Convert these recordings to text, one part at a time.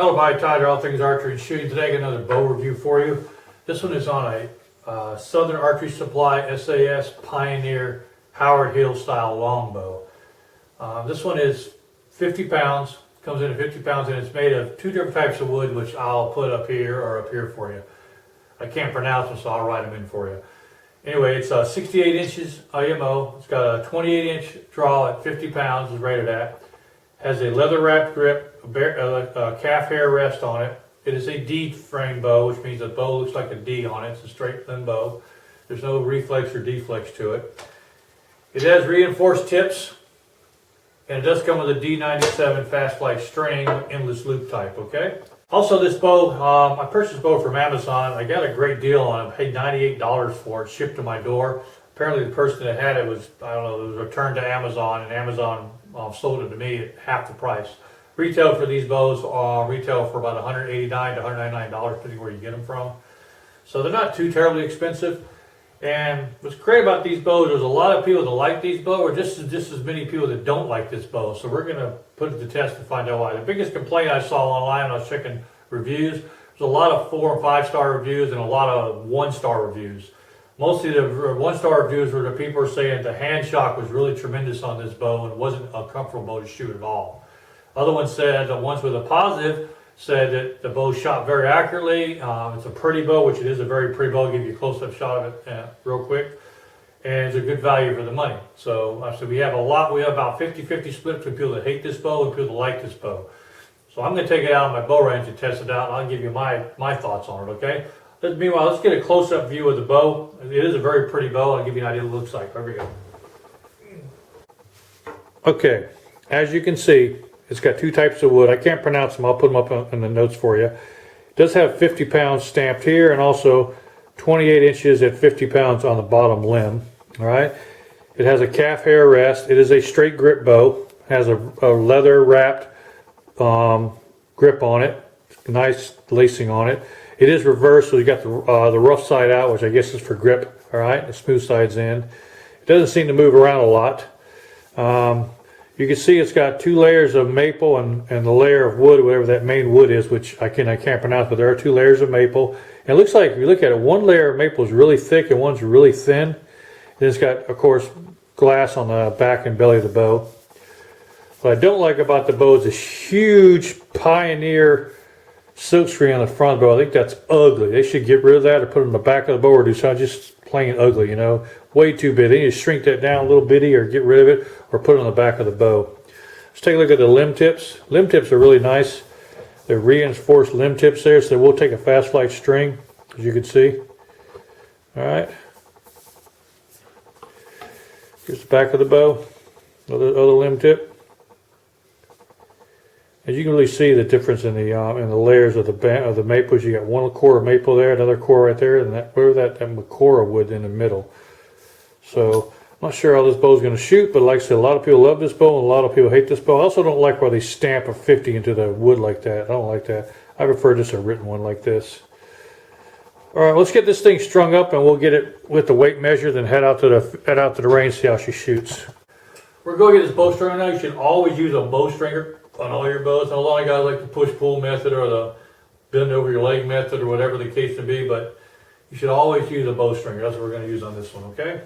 Hello, Tyler, all things archery and shooting. Today I got another bow review for you. This one is on a Southern Archery Supply SAS Pioneer Howard Hill style longbow. This one is 50 pounds, comes in at 50 pounds, and it's made of two different types of wood, which I'll put up here or up here for you. I can't pronounce them, so I'll write them in for you. Anyway, it's 68 inches IMO. It's got a 28-inch draw at 50 pounds, is rated at. Has a leather wrapped grip, a calf hair rest on it. It is a D frame bow, which means the bow looks like a D on it. It's a straight thin bow. There's no reflex or deflex to it. It has reinforced tips, and it does come with a D97 fast flight string, endless loop type, okay? Also, this bow, I purchased this bow from Amazon. I got a great deal on it. I paid $98 for it, shipped to my door. Apparently the person that had it was, I don't know, it was returned to Amazon, and Amazon sold it to me at half the price. Retail for these bows retail for about $189 to $199, depending where you get them from. So they're not too terribly expensive. And what's great about these bows, there's a lot of people that like these bows, or just as many people that don't like this bow. So we're going to put it to the test to find out why. The biggest complaint I saw online when I was checking reviews, there's a lot of 4- and 5-star reviews and a lot of 1-star reviews. Mostly the 1-star reviews were the people were saying the hand shock was really tremendous on this bow and it wasn't a comfortable bow to shoot at all. Other ones said, the ones with a positive, said that the bow shot very accurately. It's a pretty bow, which it is a very pretty bow. I'll give you a close-up shot of it real quick. And it's a good value for the money. So we have about 50-50 split between people that hate this bow and people that like this bow. So I'm going to take it out on my bow range and test it out, and I'll give you my thoughts on it, okay? Meanwhile, let's get a close-up view of the bow. It is a very pretty bow. I'll give you an idea of what it looks like. There we go. Okay, as you can see, it's got two types of wood. I can't pronounce them. I'll put them up in the notes for you. It does have 50 pounds stamped here and also 28 inches at 50 pounds on the bottom limb. All right. It has a calf hair rest. It is a straight grip bow. It has a leather wrapped grip on it. Nice lacing on it. It is reversed, so you got the rough side out, which I guess is for grip. All right. The smooth side's in. It doesn't seem to move around a lot. You can see it's got 2 layers of maple and the layer of wood, whatever that main wood is, which I can't pronounce, but there are 2 layers of maple. And it looks like, if you look at it, one layer of maple is really thick and one's really thin. And it's got, of course, glass on the back and belly of the bow. What I don't like about the bow is this huge Pioneer silkscreen on the front of the bow. I think that's ugly. They should get rid of that or put it on the back of the bow or do something just plain ugly, you know. Way too big. They need to shrink that down a little bitty or get rid of it or put it on the back of the bow. Let's take a look at the limb tips. Limb tips are really nice. They're reinforced limb tips there, so we'll take a fast flight string, as you can see. All right. Here's the back of the bow. Other limb tip. As you can really see the difference in the layers of the maples. You got one core of maple there, another core right there, and that Macora wood in the middle. So I'm not sure how this bow is going to shoot, but like I said, a lot of people love this bow and a lot of people hate this bow. I also don't like where they stamp a 50 into the wood like that. I don't like that. I prefer just a written one like this. All right, let's get this thing strung up and we'll get it with the weight measure, then head out to the range, see how she shoots. We're going to get this bow strung now. You should always use a bow stringer on all your bows. And a lot of guys like the push-pull method or the bend over your leg method or whatever the case may be, but you should always use a bow stringer. That's what we're going to use on this one, okay?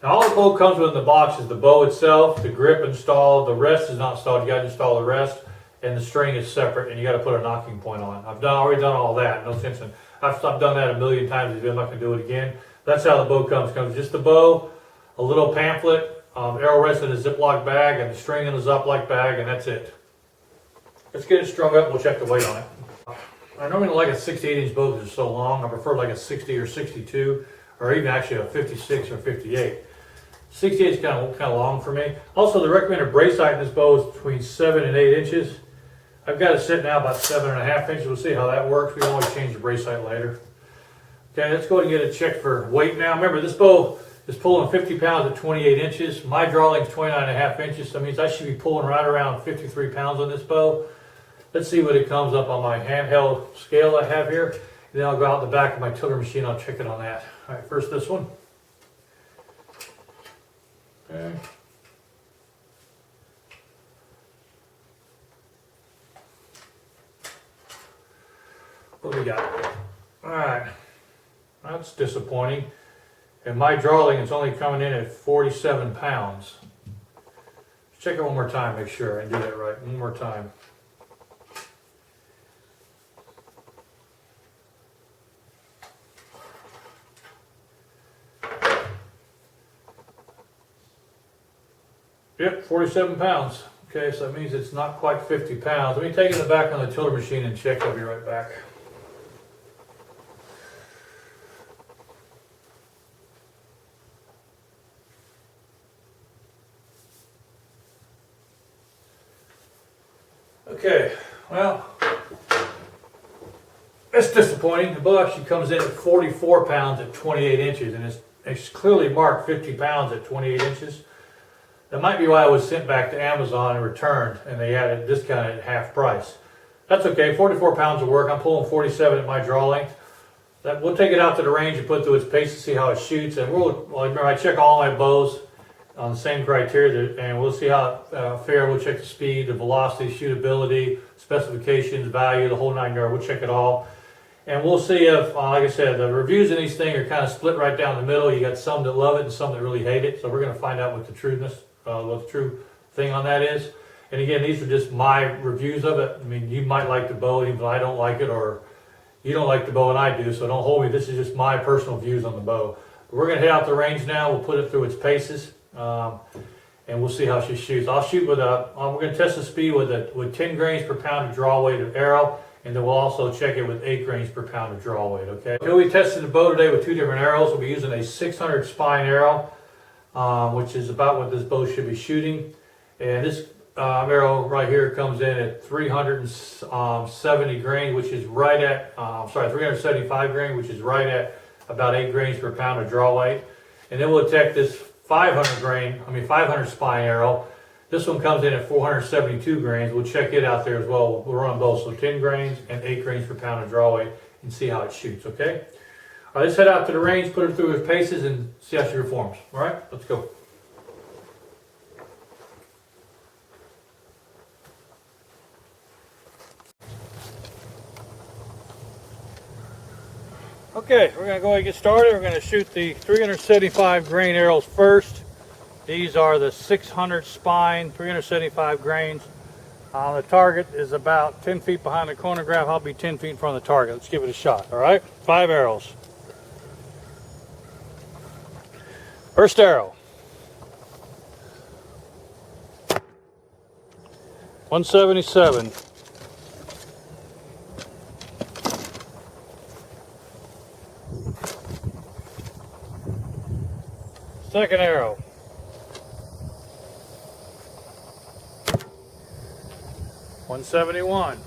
Now all the bow comes with in the box is the bow itself, the grip installed, the rest is not installed. You got to install the rest, and the string is separate, and you got to put a knocking point on it. I've already done all that. No sense in. I've done that a million times. I'm not going to do it again. That's how the bow comes. It comes just the bow, a little pamphlet, arrow rest in a Ziploc bag, and the string in a Ziploc bag, and that's it. Let's get it strung up and we'll check the weight on it. I normally don't like a 68-inch bow because it's so long. I prefer like a 60 or 62, or even actually a 56 or 58. 68 is kind of long for me. Also, the recommended brace height in this bow is between 7 and 8 inches. I've got it set now about 7.5 inches. We'll see how that works. We can always change the brace height later. Okay, let's go ahead and get it checked for weight now. Remember, this bow is pulling 50 pounds at 28 inches. My draw length is 29.5 inches, so that means I should be pulling right around 53 pounds on this bow. Let's see what it comes up on my handheld scale I have here. And then I'll go out the back of my tiller machine. I'll check it on that. All right, first this one. Okay. What do we got? All right, that's disappointing. And my drawing is only coming in at 47 pounds. Check it one more time, make sure I do that right. One more time. Yep, 47 pounds. Okay, so that means it's not quite 50 pounds. Let me take it back on the tiller machine and check. I'll be right back. Okay, well, it's disappointing. The bow actually comes in at 44 pounds at 28 inches, and it's clearly marked 50 pounds at 28 inches. That might be why it was sent back to Amazon and returned, and they had it discounted at half price. That's okay, 44 pounds of work. I'm pulling 47 at my draw length. We'll take it out to the range and put it through its paces, see how it shoots. And remember, I check all my bows on the same criteria, and we'll see how it fares. We'll check the speed, the velocity, shootability, specifications, value, the whole 9 yards. We'll check it all. And we'll see if, like I said, the reviews in these things are kind of split right down the middle. You got some that love it and some that really hate it. So we're going to find out what the true thing on that is. And again, these are just my reviews of it. I mean, you might like the bow, even though I don't like it, or you don't like the bow and I do, so don't hold me. This is just my personal views on the bow. We're going to head out the range now. We'll put it through its paces, and we'll see how she shoots. I'll shoot with we're going to test the speed with 10 grains per pound of draw weight of arrow, and then we'll also check it with 8 grains per pound of draw weight, okay? We tested the bow today with 2 different arrows. We'll be using a 600 spine arrow, which is about what this bow should be shooting. And this arrow right here comes in at 370 grain, which is right at, 375 grain, which is right at about 8 grains per pound of draw weight. And then we'll attack this 500 spine arrow. This one comes in at 472 grains. We'll check it out there as well. We'll run both, so 10 grains and 8 grains per pound of draw weight, and see how it shoots, okay? All right, let's head out to the range, put it through its paces, and see how she performs. All right, let's go. Okay, we're going to go ahead and get started. We're going to shoot the 375 grain arrows first. These are the 600 spine, 375 grains. The target is about 10 feet behind the chronograph. I'll be 10 feet in front of the target. Let's give it a shot, all right? 5 arrows. First arrow. 177. Second arrow. 171.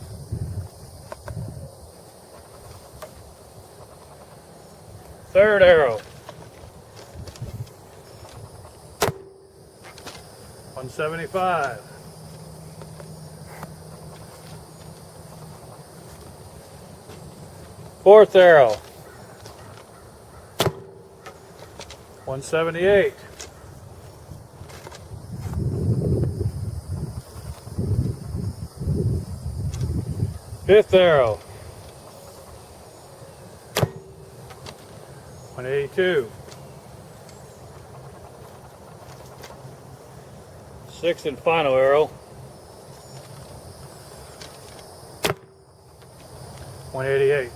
Third arrow. 175. Fourth arrow. 178. Fifth arrow. 182. Sixth and final arrow. 188.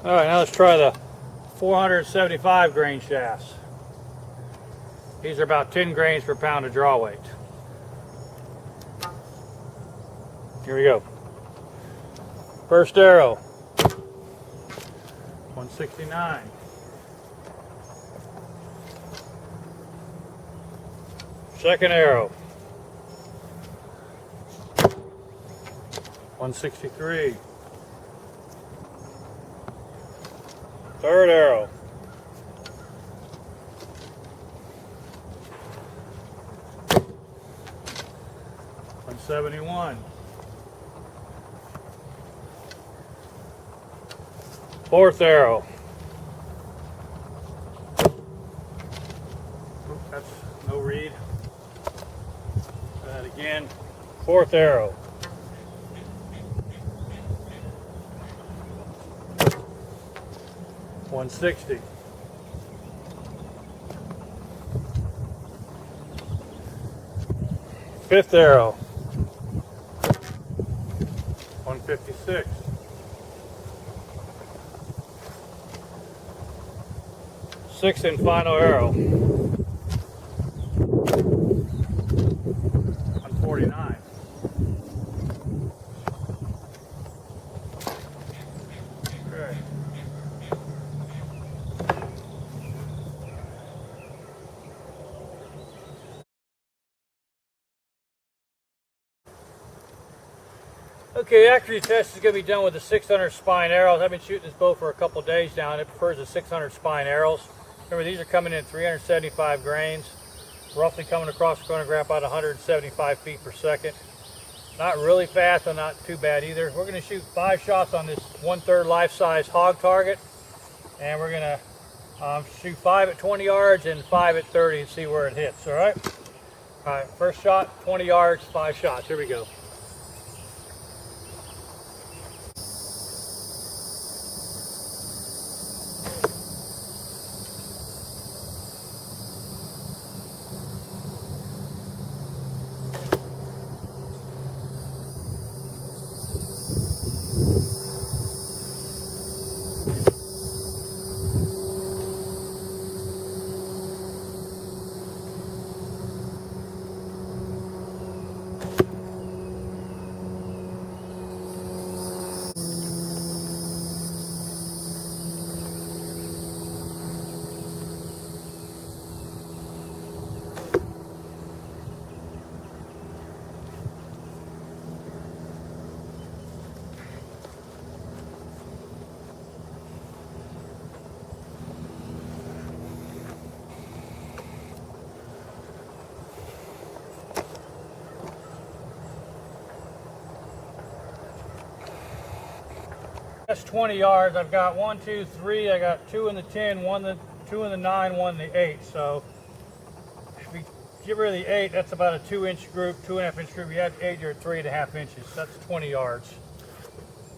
All right, now let's try the 475 grain shafts. These are about 10 grains per pound of draw weight. Here we go. First arrow. 169. Second arrow. 163. Third arrow. 171. Fourth arrow. Oop, that's no read. And fourth arrow. $160. Fifth arrow. $156. Sixth and final arrow. $149. Okay. Okay, archery test is going to be done with the 600 spine arrows. I've been shooting this bow for a couple days now, and it prefers the 600 spine arrows. Remember, these are coming in 375 grains, roughly coming across the chronograph about 175 feet per second. Not really fast, but not too bad either. We're going to shoot 5 shots on this 1/3 life-size hog target, and we're going to shoot 5 at 20 yards and 5 at 30 and see where it hits. All right. All right. First shot, 20 yards, 5 shots. Here we go. That's 20 yards. I've got 1, 2, 3. I got 2 in the 10, 2 in the 9, 1 in the 8. So if we get rid of the 8, that's about a 2-inch group, 2.5 inch group. You have 8, you're at 3.5 inches. That's 20 yards.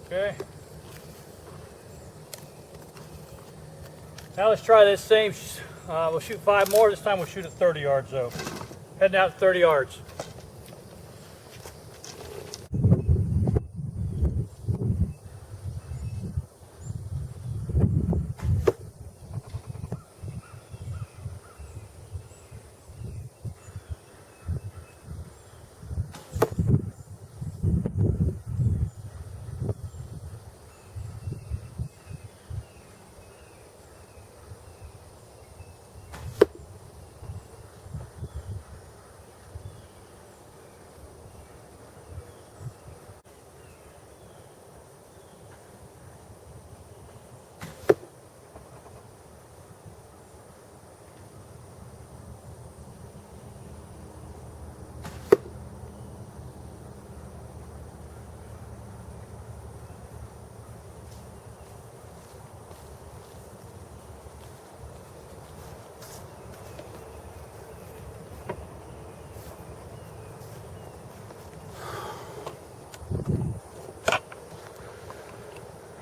Okay. Now let's try this same. We'll shoot 5 more. This time we'll shoot at 30 yards though. Heading out 30 yards.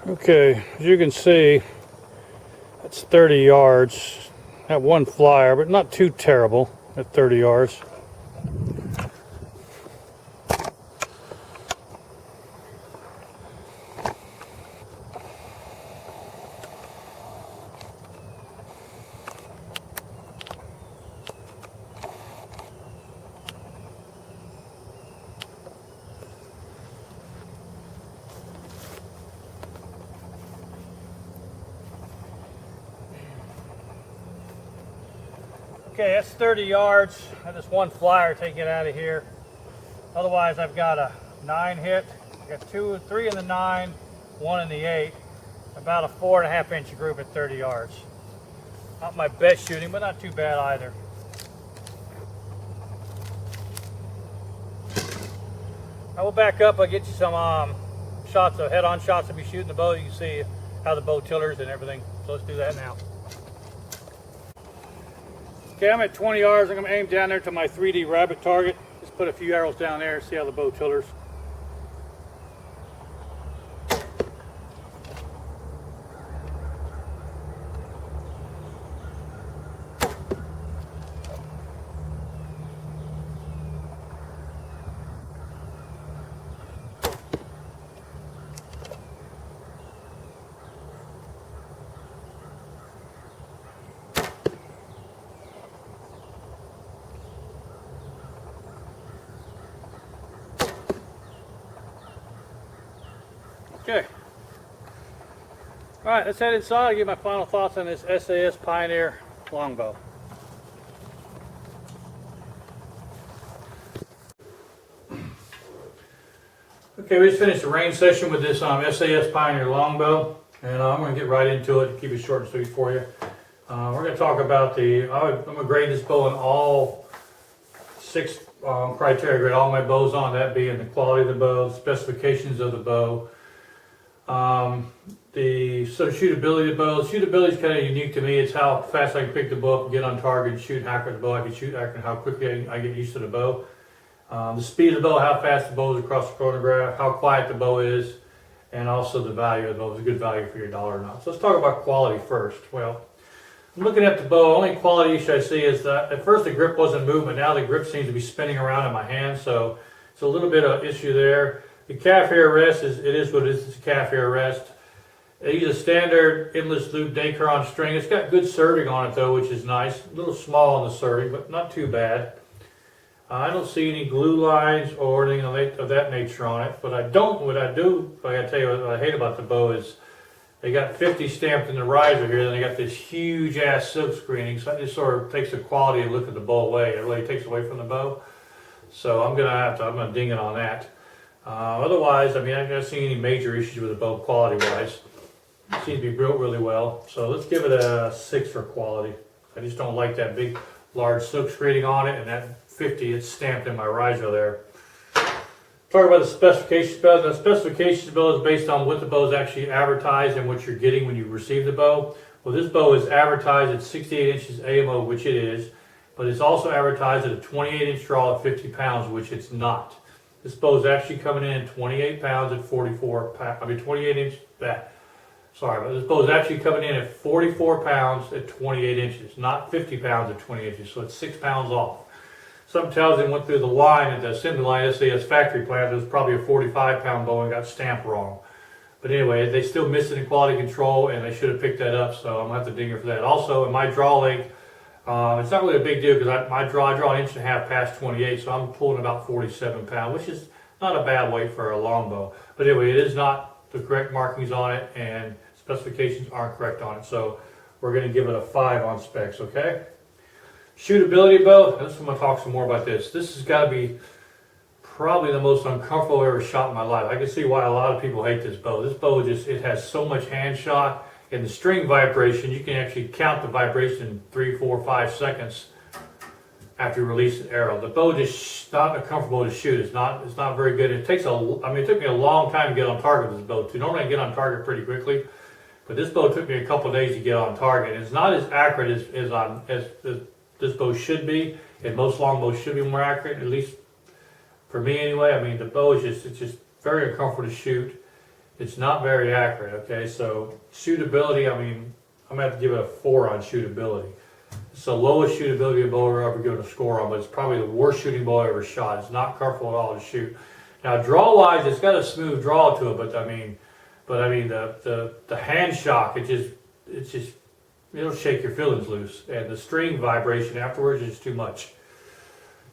Okay, as you can see, that's 30 yards. That one flyer, but not too terrible at 30 yards. Okay, that's 30 yards. I just one flyer, take it out of here. Otherwise, I've got a 9 hit. I got 2, 3 in the 9, 1 in the 8. About a 4.5 inch group at 30 yards. Not my best shooting, but not too bad either. I will back up. I'll get you some shots of head-on shots of me shooting the bow. You can see how the bow tillers and everything. So let's do that now. Okay, I'm at 20 yards. I'm going to aim down there to my 3D rabbit target. This put a few arrows down there, see how the bow tilters. Okay. Alright, let's head inside. I'll give my final thoughts on this SAS Pioneer Longbow. Okay, we just finished the range session with this SAS Pioneer Longbow, and I'm going to get right into it, keep it short and sweet for you. We're going to talk about I'm going to grade this bow in all 6 criteria. I grade all my bows on, that being the quality of the bow, the specifications of the bow, the shootability of the bow. Shootability is kind of unique to me. It's how fast I can pick the bow up, get on target, and shoot and accurate the bow. I can shoot accurate, how quickly I get used to the bow. The speed of the bow, how fast the bow is across the chronograph, how quiet the bow is, and also the value of the bow. Is a good value for your dollar or not. So let's talk about quality first. Well, I'm looking at the bow. Only quality issue I see is that at first the grip wasn't moving, but now the grip seems to be spinning around in my hand. So it's a little bit of issue there. The calf hair rest it is what it is. It's a calf hair rest. I use a standard endless loop Dacron string. It's got good serving on it though, which is nice. A little small on the serving, but not too bad. I don't see any glue lines or anything of that nature on it. But I gotta tell you what I hate about the bow is they got 50 stamped in the riser here, then they got this huge ass silk screening, so that just sort of takes the quality and look at the bow away. It really takes away from the bow. So I'm gonna ding it on that. Otherwise, I mean, I haven't seen any major issues with the bow quality-wise. It seems to be built really well. So let's give it a 6 for quality. I just don't like that big, large silk screening on it, and that 50, it's stamped in my riser there. Talk about the specifications. The specifications bill is based on what the bow is actually advertised and what you're getting when you receive the bow. Well, this bow is advertised at 68 inches AMO, which it is, but it's also advertised at a 28-inch draw at 50 pounds, which it's not. This bow is actually coming in at 28 pounds at 28 inch. Sorry, but this bow is actually coming in at 44 pounds at 28 inches, not 50 pounds at 20 inches. So it's 6 pounds off. Something tells them went through the line at the assembly line, SAS factory plant. It was probably a 45-pound bow and got stamped wrong. But anyway, they still missed it in quality control, and they should have picked that up. So I'm gonna have to ding her for that. Also, in my draw length, it's not really a big deal because I draw an inch and a half past 28, so I'm pulling about 47 pounds, which is not a bad weight for a longbow. But anyway, it is not the correct markings on it, and specifications aren't correct on it. So we're going to give it a 5 on specs, okay? Shootability bow, I'm going to talk some more about this. This has got to be probably the most uncomfortable I've ever shot in my life. I can see why a lot of people hate this bow. This bow it has so much hand shot, and the string vibration, you can actually count the vibration in 3, 4, 5 seconds after you release the arrow. The bow just not comfortable to shoot. It's not very good. It took me a long time to get on target with this bow too. Normally I get on target pretty quickly, but this bow took me a couple of days to get on target. It's not as accurate as this bow should be, and most longbows should be more accurate, at least for me anyway. I mean, the bow is just very uncomfortable to shoot. It's not very accurate, okay? So shootability, I mean, I'm gonna have to give it a 4 on shootability. It's the lowest shootability bow I've ever given a score on, but it's probably the worst shooting bow I ever shot. It's not comfortable at all to shoot. Now, draw-wise, it's got a smooth draw to it, but I mean the hand shock, it'll shake your feelings loose, and the string vibration afterwards is too much.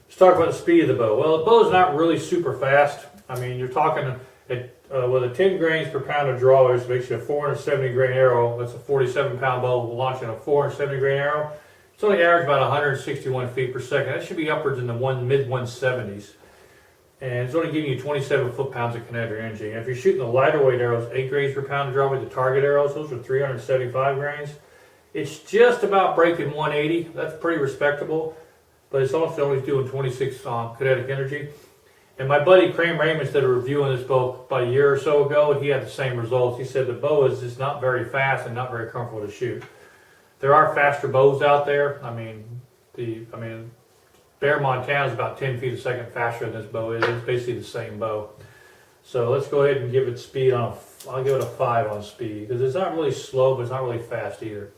Let's talk about the speed of the bow. Well, the bow is not really super fast. I mean, you're talking with a 10 grains per pound of draw, which makes you a 470 grain arrow. That's a 47-pound bow launching a 470 grain arrow. It's only average about 161 feet per second. That should be upwards in the mid 170s. And it's only giving you 27 foot-pounds of kinetic energy. And if you're shooting the lighter weight arrows, 8 grains per pound of draw with the target arrows, those are 375 grains. It's just about breaking 180. That's pretty respectable. But it's also only doing 26 kinetic energy. And my buddy Crane Raymond did a review on this bow about a year or so ago, and he had the same results. He said the bow is just not very fast and not very comfortable to shoot. There are faster bows out there. I mean, Bear Montana is about 10 feet a second faster than this bow is. It's basically the same bow. So let's go ahead and give it speed on, I'll give it a 5 on speed, because it's not really slow, but it's not really fast either.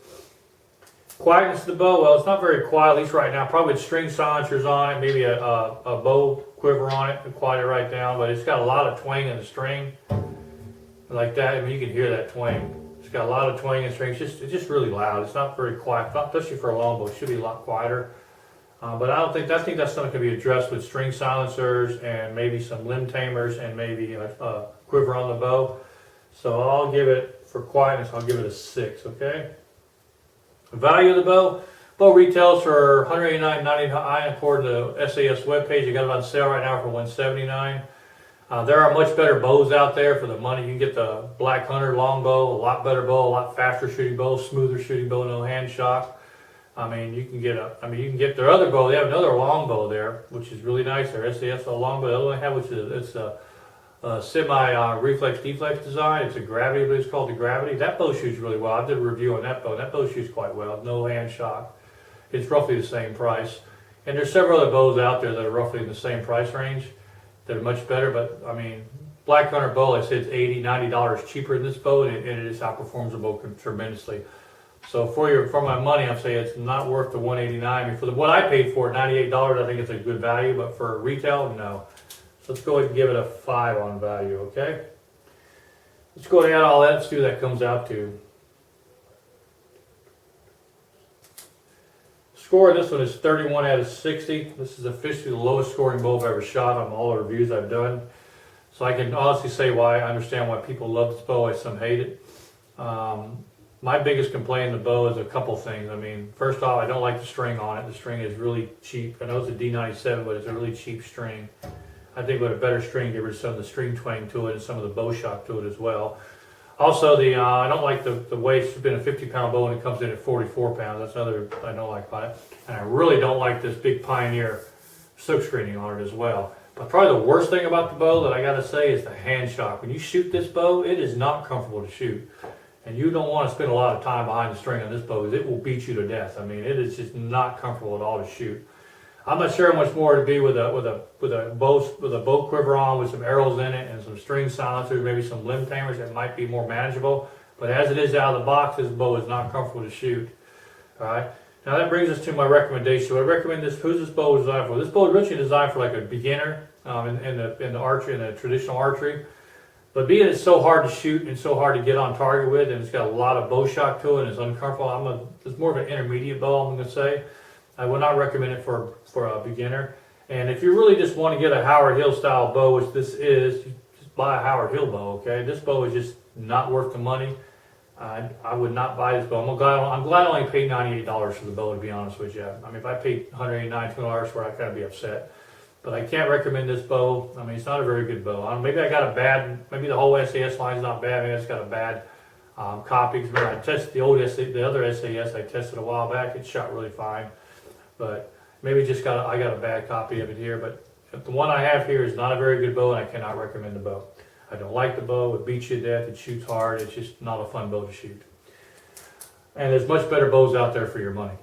Quietness of the bow, well, it's not very quiet, at least right now. Probably with string silencers on it, maybe a bow quiver on it to quiet it right down, but it's got a lot of twang in the string. Like that, I mean, you can hear that twang. It's got a lot of twang in the string. It's just really loud. It's not very quiet, especially for a longbow. It should be a lot quieter. But I think that's something that can be addressed with string silencers and maybe some limb tamers and maybe a quiver on the bow. So I'll give it, for quietness, I'll give it a 6, okay? The value of the bow, bow retails for $189.99 according to SAS webpage. You got it on sale right now for $179. There are much better bows out there for the money. You can get the Black Hunter longbow, a lot better bow, a lot faster shooting bow, smoother shooting bow, no hand shock. I mean, you can get their other bow. They have another longbow there, which is really nice. Their SAS longbow. The other one I have, which is it's a semi reflex deflex design. It's a gravity, but it's called the gravity. That bow shoots really well. I did a review on that bow. That bow shoots quite well. No hand shock. It's roughly the same price. And there's several other bows out there that are roughly in the same price range that are much better. But I mean, Black Hunter bow, I said it's $80, $90 cheaper than this bow, and it just outperforms the bow tremendously. So for my money, I'm saying it's not worth the $189. I mean, for what I paid for it, $98, I think it's a good value, but for retail, no. So let's go ahead and give it a 5 on value, okay? Let's go ahead and add all that. Let's see what that comes out to. Score of this one is 31 out of 60. This is officially the lowest scoring bow I've ever shot on all the reviews I've done. So I can honestly say why I understand why people love this bow and some hate it. My biggest complaint in the bow is a couple things. I mean, first off, I don't like the string on it. The string is really cheap. I know it's a D97, but it's a really cheap string. I think with a better string, give rid of some of the string twang to it and some of the bow shock to it as well. Also, I don't like the weight. It's been a 50-pound bow and it comes in at 44 pounds. That's another I don't like about it. And I really don't like this big Pioneer silk screening on it as well. But probably the worst thing about the bow that I got to say is the hand shock. When you shoot this bow, it is not comfortable to shoot. And you don't want to spend a lot of time behind the string on this bow because it will beat you to death. I mean, it is just not comfortable at all to shoot. I'm not sure how much more it'd be with a bow quiver on with some arrows in it and some string silencers, maybe some limb tamers. It might be more manageable. But as it is out of the box, this bow is not comfortable to shoot. All right. Now that brings us to my recommendation. I recommend this. Who's this bow designed for? This bow is originally designed for like a beginner in the archery, in the traditional archery. But being it's so hard to shoot and so hard to get on target with, and it's got a lot of bow shock to it, and it's uncomfortable. It's more of an intermediate bow, I'm going to say. I would not recommend it for a beginner. And if you really just want to get a Howard Hill style bow, which this is, just buy a Howard Hill bow, okay? This bow is just not worth the money. I would not buy this bow. I'm glad I only paid $98 for the bow, to be honest with you. I mean, if I paid $189, $200 for it, I'd kind of be upset. But I can't recommend this bow. I mean, it's not a very good bow. Maybe I got a bad, maybe the whole SAS line's not bad. Maybe it's got a bad copy. Remember, I tested the other SAS I tested a while back. It shot really fine. But maybe I got a bad copy of it here. But the one I have here is not a very good bow, and I cannot recommend the bow. I don't like the bow. It beats you to death. It shoots hard. It's just not a fun bow to shoot. And there's much better bows out there for your money.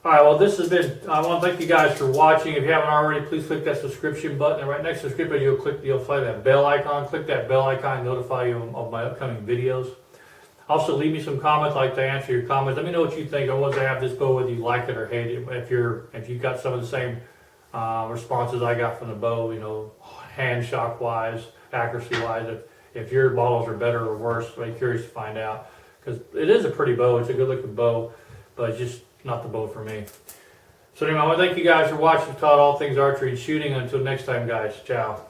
All right, well, this has been, I want to thank you guys for watching. If you haven't already, please click that subscription button. And right next to the subscription, you'll find that bell icon. Click that bell icon, notify you of my upcoming videos. Also, leave me some comments. I'd like to answer your comments. Let me know what you think. I want to have this bow, whether you like it or hate it. If you've got some of the same responses I got from the bow, you know, hand shock wise, accuracy wise, if your models are better or worse, I'm curious to find out. Because it is a pretty bow. It's a good looking bow, but it's just not the bow for me. So anyway, I want to thank you guys for watching. We've taught all things archery and shooting. Until next time, guys. Ciao.